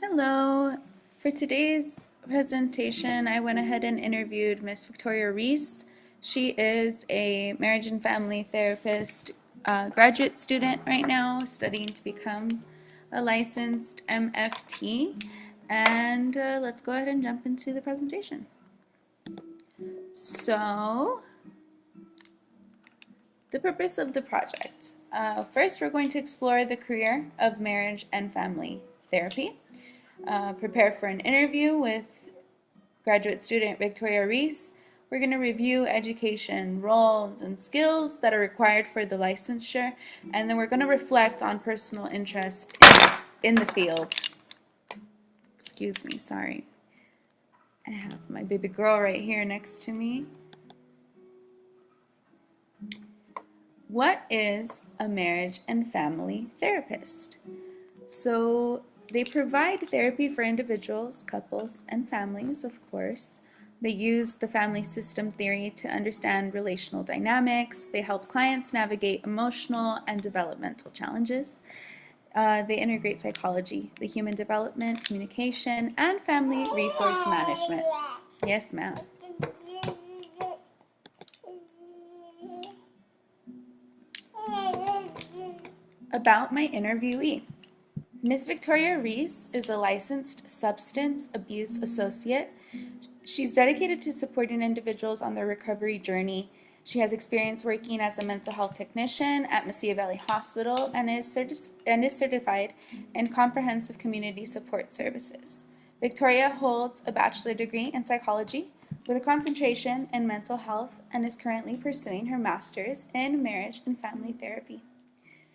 Hello. For today's presentation, I went ahead and interviewed Miss Victoria Rees. She is a marriage and family therapist graduate student right now, studying to become a licensed MFT. And let's go ahead and jump into the presentation. So, the purpose of the project. First, we're going to explore the career of marriage and family therapy. Prepare for an interview with graduate student Victoria Rees. We're going to review education, roles, and skills that are required for the licensure, and then we're going to reflect on personal interest in the field. Excuse me, sorry. I have my baby girl right here next to me. What is a marriage and family therapist? So they provide therapy for individuals, couples, and families, of course. They use the family system theory to understand relational dynamics. They help clients navigate emotional and developmental challenges. They integrate psychology, the human development, communication, and family resource management. Yes, ma'am. About my interviewee. Miss Victoria Rees is a licensed substance abuse associate. She's dedicated to supporting individuals on their recovery journey. She has experience working as a mental health technician at Mesilla Valley Hospital and is certified in comprehensive community support services. Victoria holds a bachelor degree in psychology with a concentration in mental health and is currently pursuing her master's in marriage and family therapy.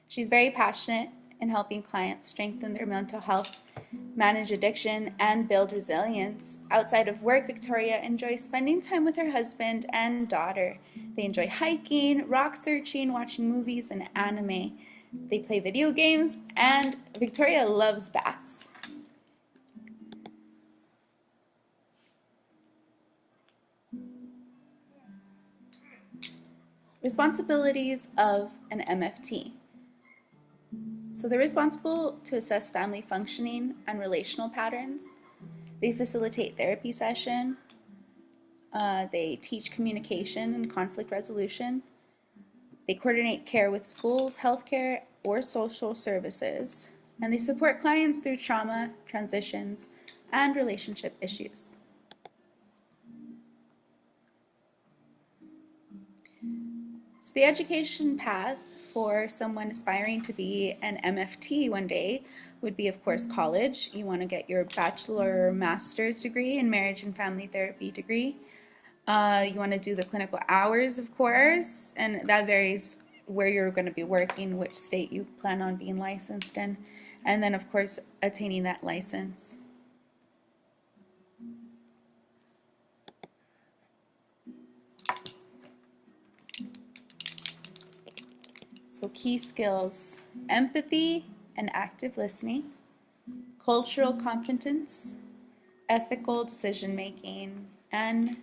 She's very passionate in helping clients strengthen their mental health, manage addiction, and build resilience. Outside of work, Victoria enjoys spending time with her husband and daughter. They enjoy hiking, rock searching, watching movies, and anime. They play video games, and Victoria loves bats. Responsibilities of an MFT. So they're responsible to assess family functioning and relational patterns. They facilitate therapy session. They teach communication and conflict resolution. They coordinate care with schools, healthcare, or social services. And they support clients through trauma, transitions, and relationship issues. So the education path for someone aspiring to be an MFT one day would be, of course, college. You want to get your bachelor or master's degree in marriage and family therapy degree. You want to do the clinical hours, of course, and that varies where you're going to be working, which state you plan on being licensed in, and then, of course, attaining that license. So key skills: empathy and active listening, cultural competence, ethical decision making, and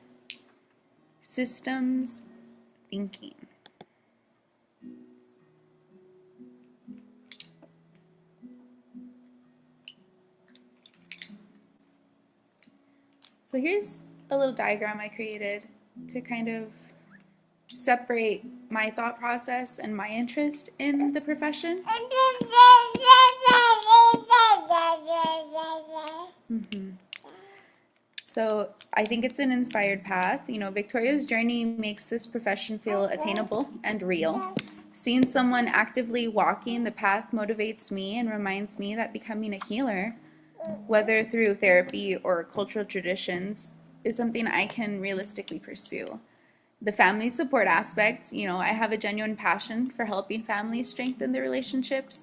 systems thinking. So here's a little diagram I created to kind of separate my thought process and my interest in the profession. So I think it's an inspired path. You know, Victoria's journey makes this profession feel attainable and real. Seeing someone actively walking the path motivates me and reminds me that becoming a healer, whether through therapy or cultural traditions, is something I can realistically pursue. The family support aspects, you know, I have a genuine passion for helping families strengthen their relationships.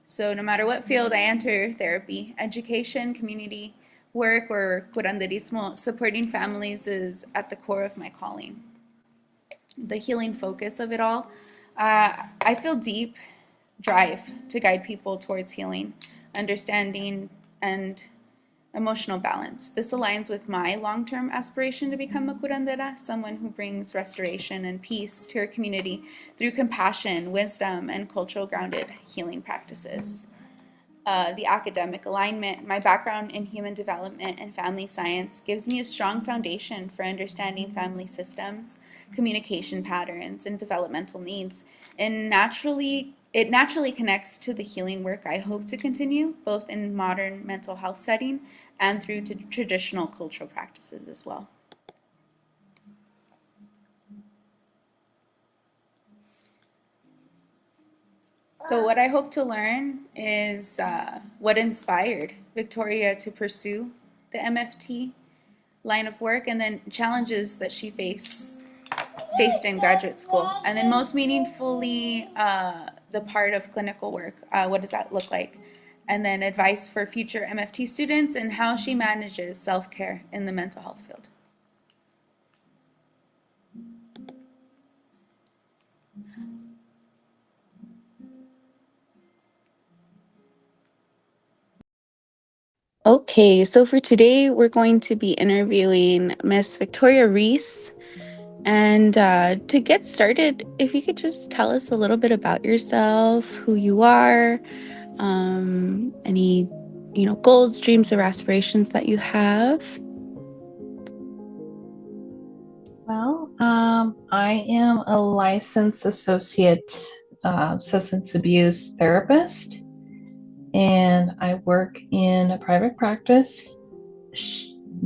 So no matter what field I enter, therapy, education, community, work, or curanderismo, supporting families is at the core of my calling. The healing focus of it all, I feel deep drive to guide people towards healing, understanding, and emotional balance. This aligns with my long-term aspiration to become a curandera, someone who brings restoration and peace to her community through compassion, wisdom, and cultural grounded healing practices. The academic alignment. My background in human development and family science gives me a strong foundation for understanding family systems, communication patterns, and developmental needs. And it naturally connects to the healing work I hope to continue, both in modern mental health setting and through to traditional cultural practices as well. So, what I hope to learn is what inspired Victoria to pursue the MFT line of work, and then challenges that she faced in graduate school, and then most meaningfully the part of clinical work. What does that look like? And then advice for future MFT students and how she manages self-care in the mental health field. Okay, so for today, we're going to be interviewing Miss Victoria Rees. And to get started, if you could just tell us a little bit about yourself, who you are, any, goals, dreams, or aspirations that you have. Well, I am a licensed associate substance abuse therapist, and I work in a private practice.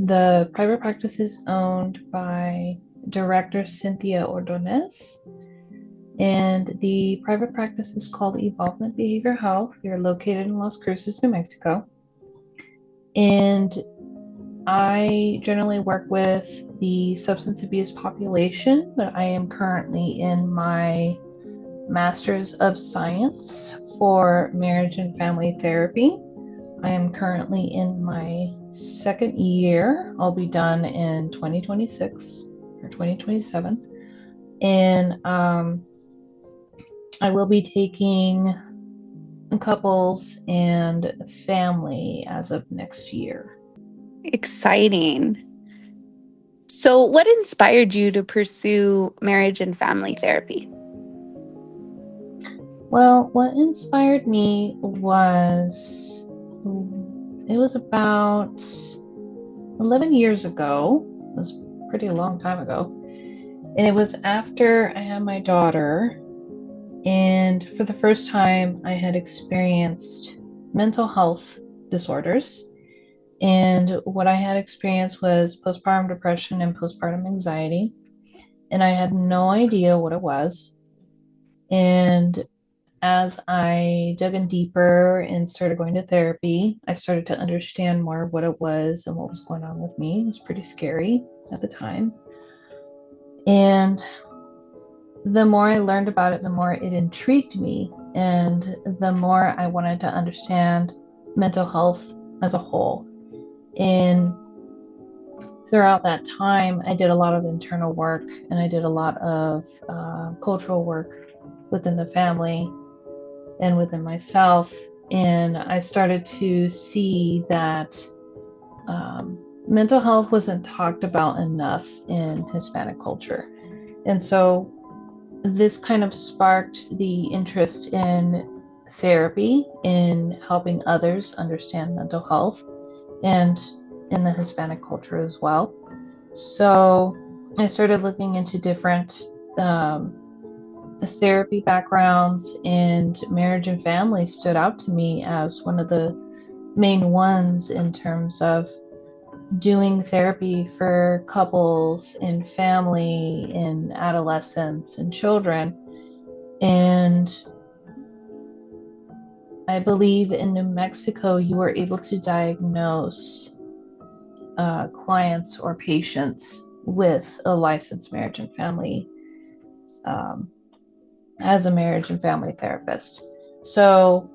The private practice is owned by Director Cynthia Ordonez, and the private practice is called Evolvement Behavior Health. We are located in Las Cruces, New Mexico, and I generally work with the substance abuse population, but I am currently in my Master's of Science for Marriage and Family Therapy. I am currently in my second year. I'll be done in 2026 or 2027. And I will be taking couples and family as of next year. Exciting. So, what inspired you to pursue marriage and family therapy? Well, what inspired me was it was about 11 years ago. It was a pretty long time ago. And it was after I had my daughter. And for the first time, I had experienced mental health disorders. And what I had experienced was postpartum depression and postpartum anxiety. And I had no idea what it was. And as I dug in deeper and started going to therapy, I started to understand more what it was and what was going on with me. It was pretty scary at the time. And the more I learned about it, the more it intrigued me, and the more I wanted to understand mental health as a whole. And throughout that time, I did a lot of internal work and I did a lot of cultural work within the family and within myself. And I started to see that mental health wasn't talked about enough in Hispanic culture. And so this kind of sparked the interest in therapy, in helping others understand mental health, and in the Hispanic culture as well. So I started looking into different therapy backgrounds, and marriage and family stood out to me as one of the main ones in terms of doing therapy for couples and family and adolescents and children. And I believe in New Mexico, you were able to diagnose clients or patients with a licensed marriage and family as a marriage and family therapist. So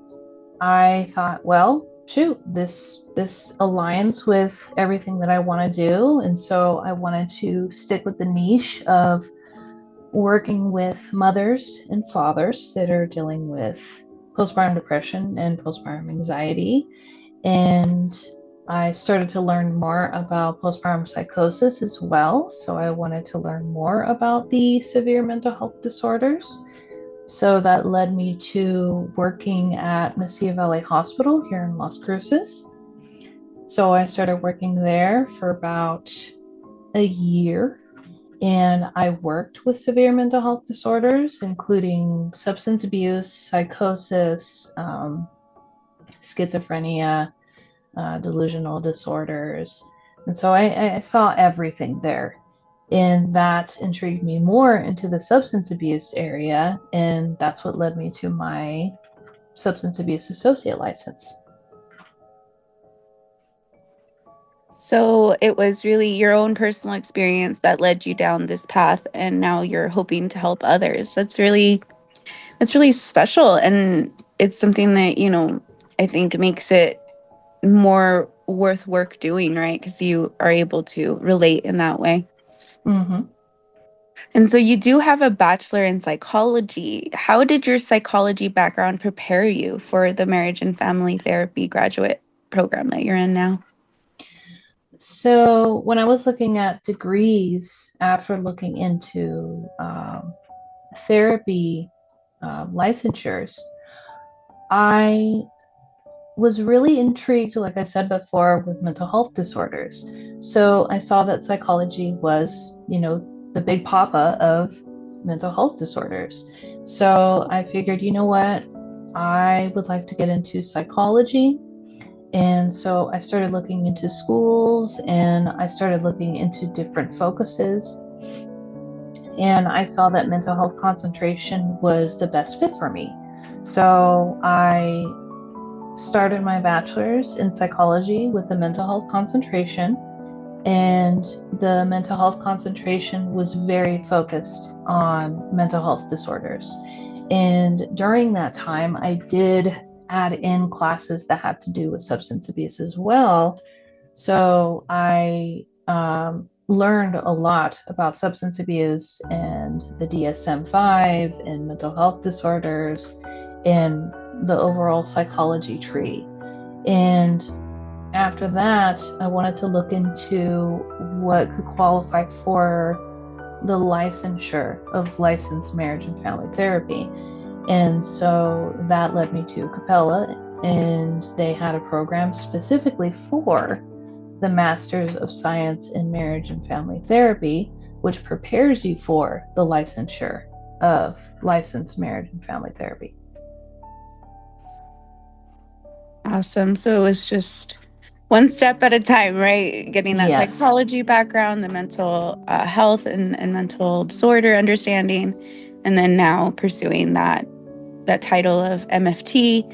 I thought, well, shoot, this aligns with everything that I want to do. And so I wanted to stick with the niche of working with mothers and fathers that are dealing with postpartum depression and postpartum anxiety. And I started to learn more about postpartum psychosis as well. So I wanted to learn more about the severe mental health disorders. So that led me to working at Mesilla Valley Hospital here in Las Cruces. So I started working there for about a year, and I worked with severe mental health disorders, including substance abuse, psychosis, schizophrenia, delusional disorders. And so I saw everything there. And that intrigued me more into the substance abuse area. And that's what led me to my substance abuse associate license. So it was really your own personal experience that led you down this path, and now you're hoping to help others. That's really special, and it's something that, I think makes it more worth work doing, right? Because you are able to relate in that way. Mm-hmm. And so you do have a bachelor in psychology. How did your psychology background prepare you for the marriage and family therapy graduate program that you're in now? So when I was looking at degrees after looking into therapy licensures, I was really intrigued, like I said before, with mental health disorders. So I saw that psychology was, the big papa of mental health disorders. So I figured, you know what? I would like to get into psychology. And so I started looking into schools and I started looking into different focuses. And I saw that mental health concentration was the best fit for me. So I started my bachelor's in psychology with a mental health concentration, and the mental health concentration was very focused on mental health disorders. And during that time, I did add in classes that had to do with substance abuse as well. So I learned a lot about substance abuse and the DSM-5 and mental health disorders and the overall psychology tree. And after that, I wanted to look into what could qualify for the licensure of licensed marriage and family therapy. And so that led me to Capella, and they had a program specifically for the Masters of Science in Marriage and Family Therapy, which prepares you for the licensure of licensed marriage and family therapy. Awesome. So it was just one step at a time, right? Getting that Yes. psychology background, the mental health and mental disorder understanding, and then now pursuing that title of MFT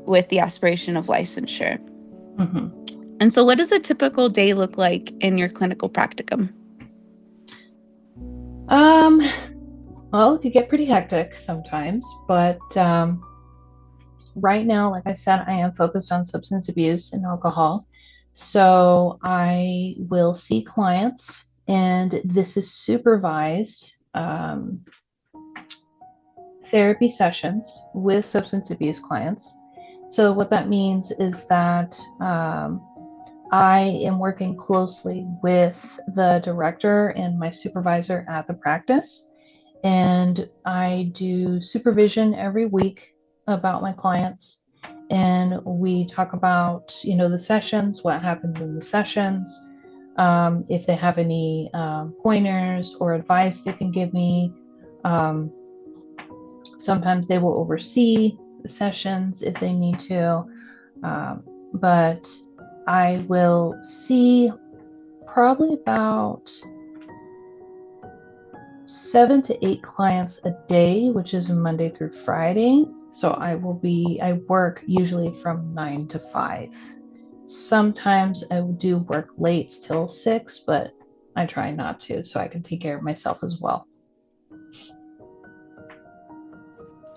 with the aspiration of licensure. Mm-hmm. And so, what does a typical day look like in your clinical practicum? Um, well, it could get pretty hectic sometimes, but right now, like I said, I am focused on substance abuse and alcohol. So I will see clients, and this is supervised therapy sessions with substance abuse clients. So, what that means is that I am working closely with the director and my supervisor at the practice, and I do supervision every week about my clients. And we talk about, the sessions, what happens in the sessions, if they have any pointers or advice they can give me. Um, Sometimes they will oversee the sessions if they need to, but I will see probably about 7 to 8 clients a day, which is Monday through Friday. So I work usually from 9 to 5. Sometimes I do work late till 6, but I try not to so I can take care of myself as well.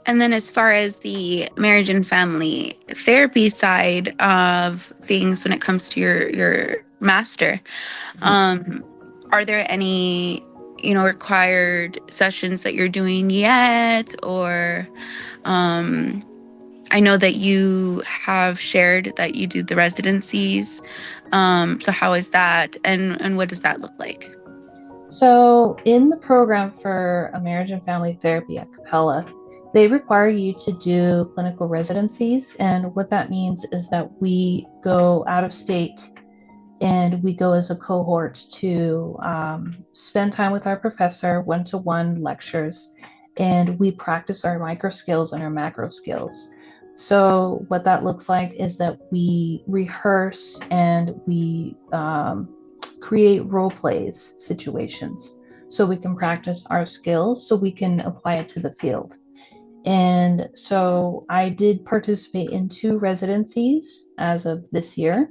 And then, as far as the marriage and family therapy side of things, when it comes to your master, um, are there any required sessions that you're doing yet, or I know that you have shared that you do the residencies. So how is that, and what does that look like? So, in the program for a marriage and family therapy at Capella, they require you to do clinical residencies. And what that means is that we go out of state and we go as a cohort to spend time with our professor, one-to-one lectures, and we practice our micro skills and our macro skills. So what that looks like is that we rehearse and we create role plays situations so we can practice our skills so we can apply it to the field. And so I did participate in 2 residencies as of this year.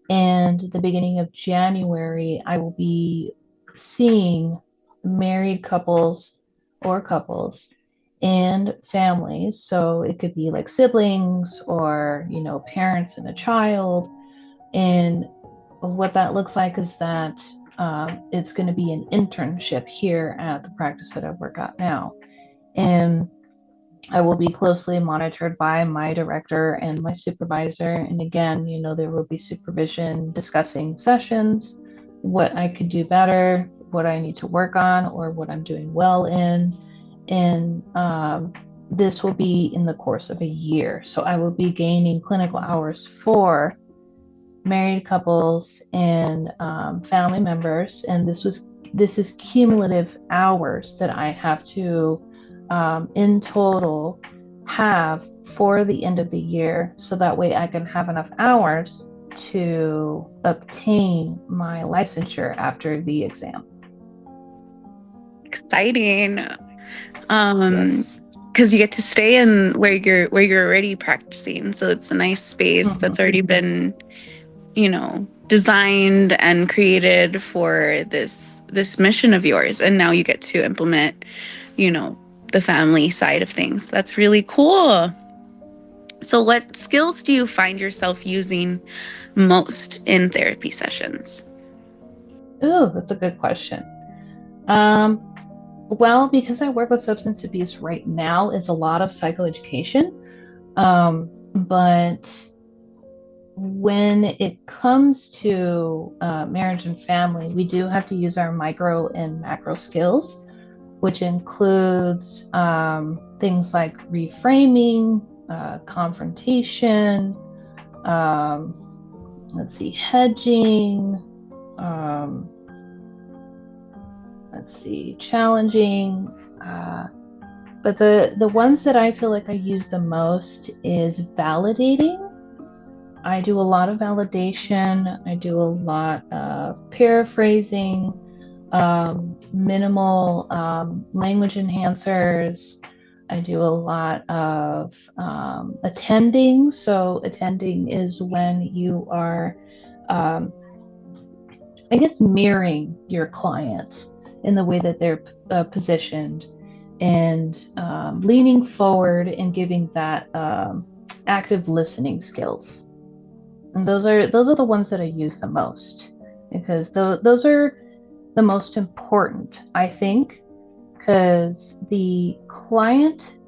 And the beginning of January, I will be seeing married couples or couples and families. So it could be like siblings or, parents and a child. And what that looks like is that it's going to be an internship here at the practice that I work at now. And I will be closely monitored by my director and my supervisor. And again, there will be supervision discussing sessions, what I could do better, what I need to work on, or what I'm doing well in. And this will be in the course of a year. So I will be gaining clinical hours for married couples and family members. And this is cumulative hours that I have to in total have for the end of the year, so that way I can have enough hours to obtain my licensure after the exam. Exciting. Um, Yes. because you get to stay in where you're already practicing. So it's a nice space Mm-hmm. that's already been, designed and created for this mission of yours. And now you get to implement, you know, the family side of things. That's really cool. So what skills do you find yourself using most in therapy sessions? Ooh, that's a good question. Um, well, because I work with substance abuse right now, it's a lot of psychoeducation. But when it comes to marriage and family, we do have to use our micro and macro skills, which includes things like reframing, confrontation, um, let's see, hedging, um, let's see, challenging. But the ones that I feel like I use the most is validating. I do a lot of validation. I do a lot of paraphrasing, minimal language enhancers. I do a lot of attending. So, attending is when you are, um, I guess, mirroring your client in the way that they're positioned and leaning forward and giving that active listening skills. And those are the ones that I use the most because those are the most important, I think, because the client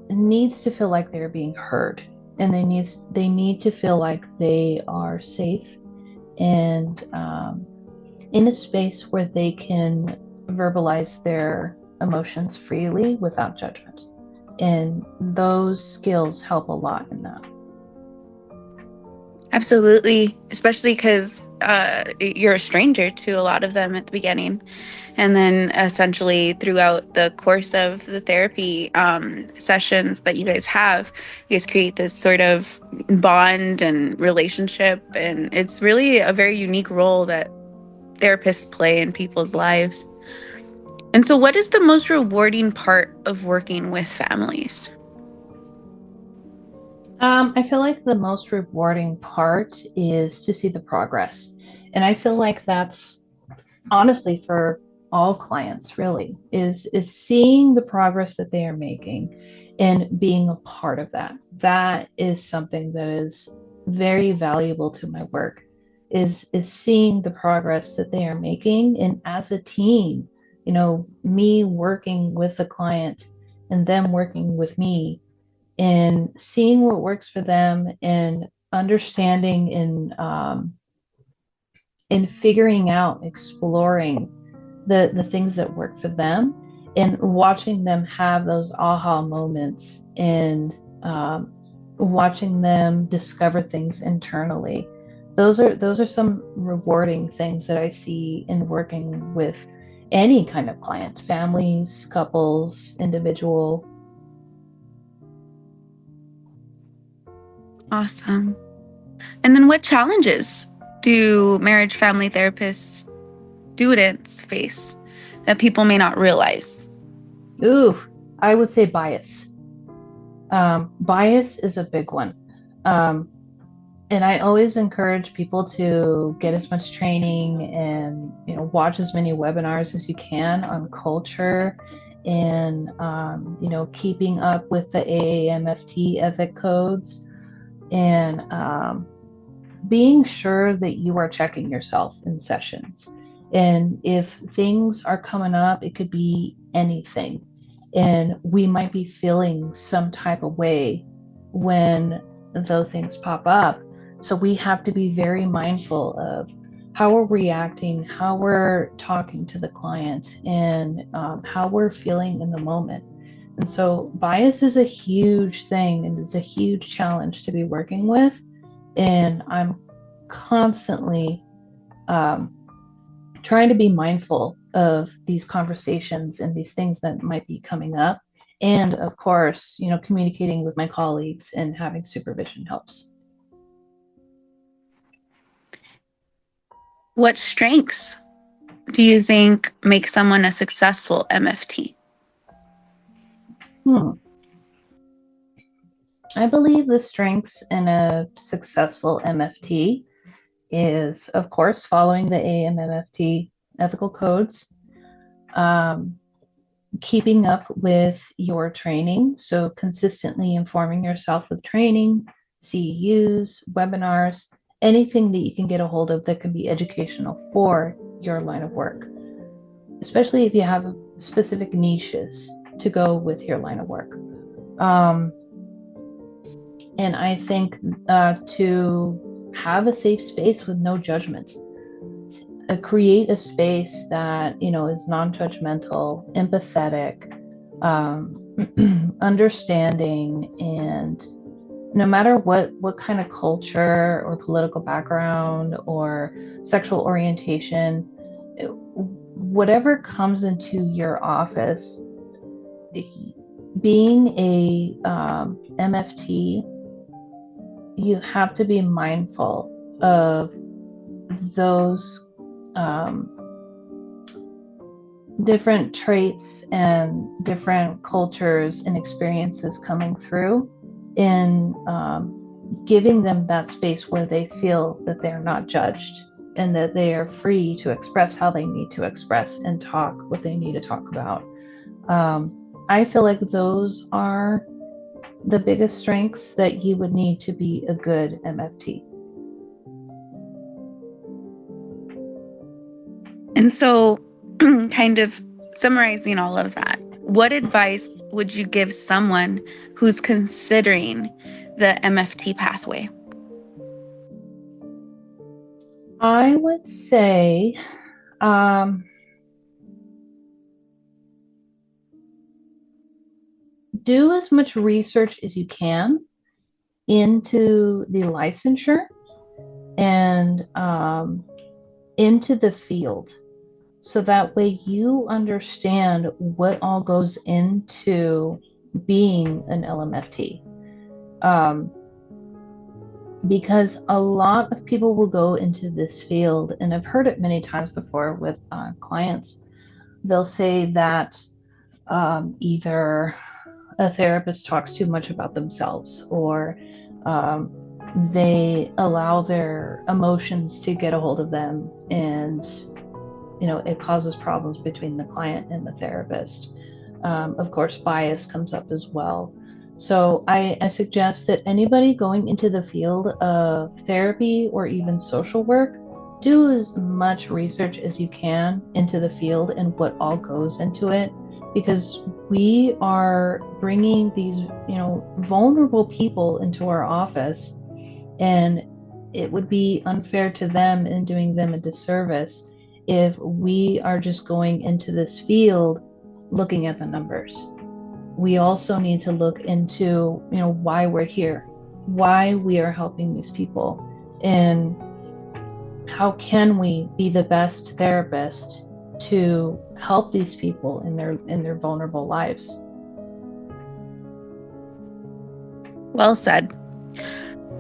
needs to feel like they're being heard, and they need to feel like they are safe and in a space where they can verbalize their emotions freely without judgment. And those skills help a lot in that. Absolutely, especially because you're a stranger to a lot of them at the beginning. And then essentially throughout the course of the therapy sessions that you guys have, you guys create this sort of bond and relationship. And it's really a very unique role that therapists play in people's lives. And so, what is the most rewarding part of working with families? I feel like the most rewarding part is to see the progress. And I feel like that's honestly for all clients really is seeing the progress that they are making and being a part of that. That is something that is very valuable to my work is seeing the progress that they are making, and as a team, me working with the client and them working with me, and seeing what works for them and understanding and figuring out, exploring the things that work for them and watching them have those aha moments and watching them discover things internally. Those are some rewarding things that I see in working with any kind of client, families, couples, individual. Awesome. And then what challenges do marriage family therapists students face that people may not realize? Ooh, I would say bias. Bias is a big one. Um, and I always encourage people to get as much training and watch as many webinars as you can on culture and keeping up with the AAMFT ethic codes and being sure that you are checking yourself in sessions. And if things are coming up, it could be anything. And we might be feeling some type of way when those things pop up. So we have to be very mindful of how we're reacting, how we're talking to the client, and how we're feeling in the moment. And so bias is a huge thing and it's a huge challenge to be working with. And I'm constantly um, trying to be mindful of these conversations and these things that might be coming up. And of course, communicating with my colleagues and having supervision helps. What strengths do you think make someone a successful MFT? Hmm. I believe the strengths in a successful MFT is, of course, following the AMMFT ethical codes, um, keeping up with your training. So, consistently informing yourself with training, CEUs, webinars, anything that you can get a hold of that can be educational for your line of work, especially if you have specific niches to go with your line of work. Um, and I think to have a safe space with no judgment, create a space that is non-judgmental, empathetic, understanding, and no matter what kind of culture or political background or sexual orientation, whatever comes into your office, being a MFT, you have to be mindful of those um, different traits and different cultures and experiences coming through in giving them that space where they feel that they're not judged and that they are free to express how they need to express and talk what they need to talk about. I feel like those are the biggest strengths that you would need to be a good MFT. And so, kind of summarizing all of that, what advice would you give someone who's considering the MFT pathway? I would say um, do as much research as you can into the licensure and into the field. So that way you understand what all goes into being an LMFT. Um, because a lot of people will go into this field, and I've heard it many times before with clients. They'll say that either a therapist talks too much about themselves, or um, they allow their emotions to get a hold of them, and it causes problems between the client and the therapist. Of course, bias comes up as well. So I suggest that anybody going into the field of therapy or even social work, do as much research as you can into the field and what all goes into it, because we are bringing these, vulnerable people into our office, and it would be unfair to them and doing them a disservice if we are just going into this field looking at the numbers. We also need to look into, why we're here, why we are helping these people, and how can we be the best therapist to help these people in their vulnerable lives. Well said.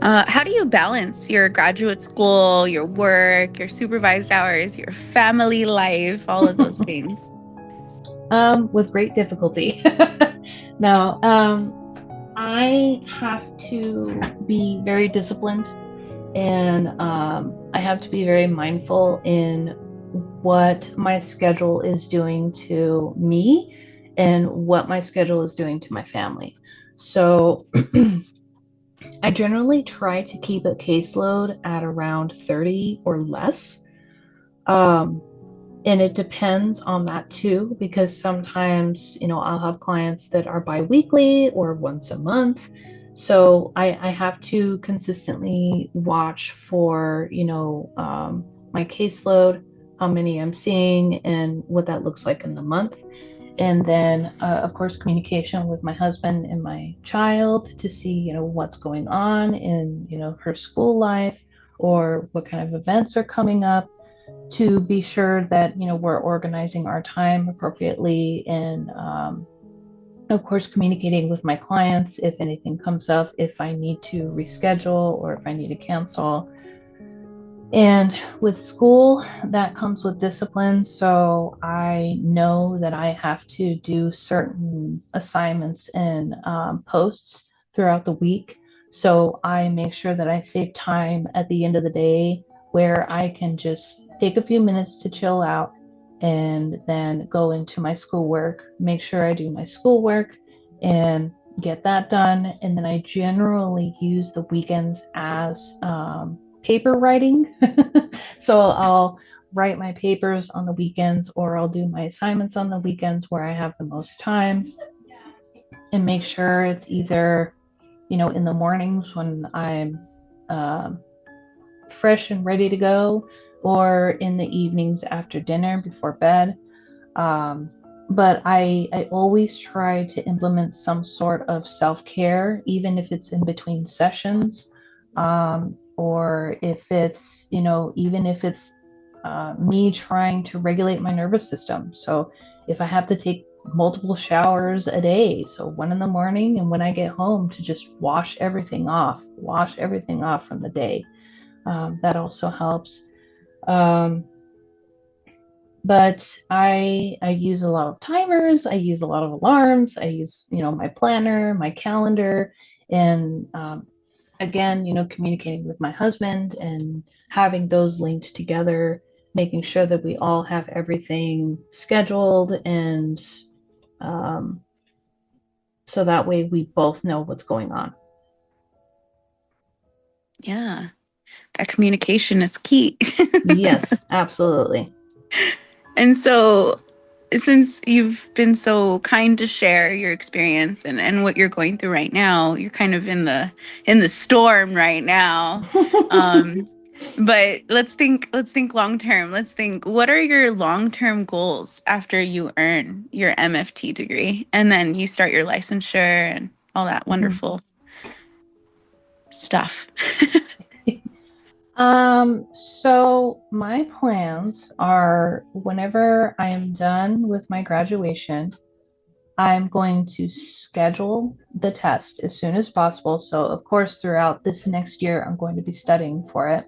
How do you balance your graduate school, your work, your supervised hours, your family life, all of those things? With great difficulty. Now, I have to be very disciplined, and I have to be very mindful in what my schedule is doing to me and what my schedule is doing to my family. So I generally try to keep a caseload at around 30 or less. Um, and it depends on that too, because sometimes, I'll have clients that are biweekly or once a month. So I have to consistently watch for, my caseload, how many I'm seeing, and what that looks like in the month. And then, of course, communication with my husband and my child to see, what's going on in, her school life, or what kind of events are coming up, to be sure that, we're organizing our time appropriately, and of course, communicating with my clients if anything comes up, if I need to reschedule or if I need to cancel. And with school, that comes with discipline. So I know that I have to do certain assignments and posts throughout the week. So I make sure that I save time at the end of the day where I can just take a few minutes to chill out and then go into my schoolwork, make sure I do my schoolwork and get that done. And then I generally use the weekends as paper writing. So I'll write my papers on the weekends, or I'll do my assignments on the weekends where I have the most time, and make sure it's either, in the mornings when I'm uh, fresh and ready to go, or in the evenings after dinner before bed. Um, but I always try to implement some sort of self care, even if it's in between sessions, or if it's, even if it's me trying to regulate my nervous system. So if I have to take multiple showers a day, so one in the morning and when I get home, to just wash everything off from the day, that also helps. Um, but I use a lot of timers. I use a lot of alarms. I use, my planner, my calendar, and again, communicating with my husband and having those linked together, making sure that we all have everything scheduled, and um, so that way we both know what's going on. Yeah, that communication is key. Yes, absolutely. And so, since you've been so kind to share your experience and what you're going through right now, you're kind of in the storm right now. Um, but let's think long term. Let's think, what are your long term goals after you earn your MFT degree and then you start your licensure and all that Mhm. wonderful stuff? So my plans are, whenever I am done with my graduation, I'm going to schedule the test as soon as possible. So, of course, throughout this next year, I'm going to be studying for it.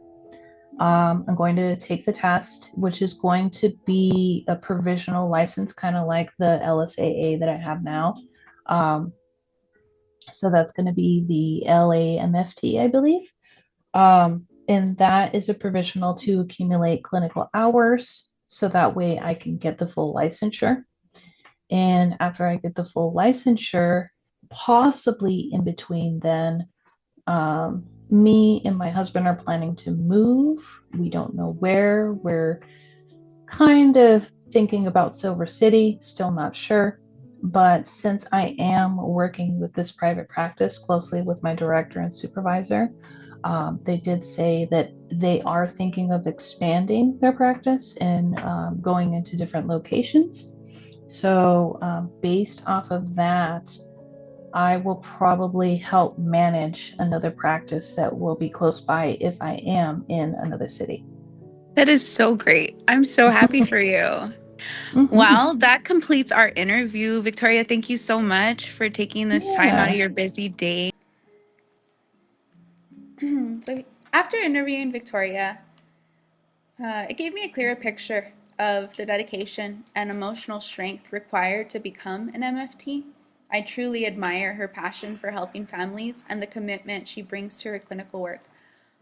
I'm going to take the test, which is going to be a provisional license, kind of like the LSAA that I have now. Um, so that's going to be the LAMFT, I believe. And that is a provisional to accumulate clinical hours. So that way I can get the full licensure. And after I get the full licensure, possibly in between then, me and my husband are planning to move. We don't know where. We're kind of thinking about Silver City, still not sure. But since I am working with this private practice closely with my director and supervisor, they did say that they are thinking of expanding their practice and going into different locations. So, based off of that, I will probably help manage another practice that will be close by if I am in another city. That is so great. I'm so happy for you. Mm-hmm. Well, that completes our interview. Victoria, thank you so much for taking this time out of Yeah. your busy day. So, after interviewing Victoria, it gave me a clearer picture of the dedication and emotional strength required to become an MFT. I truly admire her passion for helping families and the commitment she brings to her clinical work.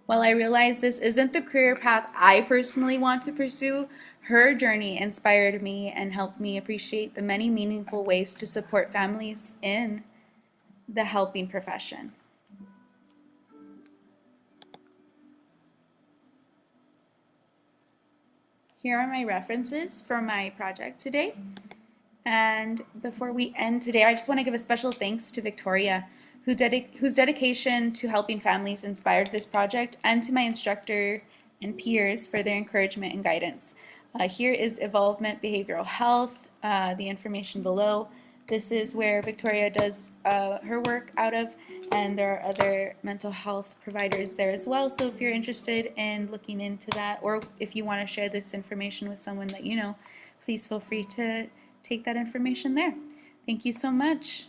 While I realize this isn't the career path I personally want to pursue, her journey inspired me and helped me appreciate the many meaningful ways to support families in the helping profession. Here are my references for my project today. And before we end today, I just want to give a special thanks to Victoria, whose dedication to helping families inspired this project, and to my instructor and peers for their encouragement and guidance. Here is Evolvement Behavioral Health, the information below. This is where Victoria does her work out of, and there are other mental health providers there as well. So if you're interested in looking into that, or if you want to share this information with someone that you know, please feel free to take that information there. Thank you so much.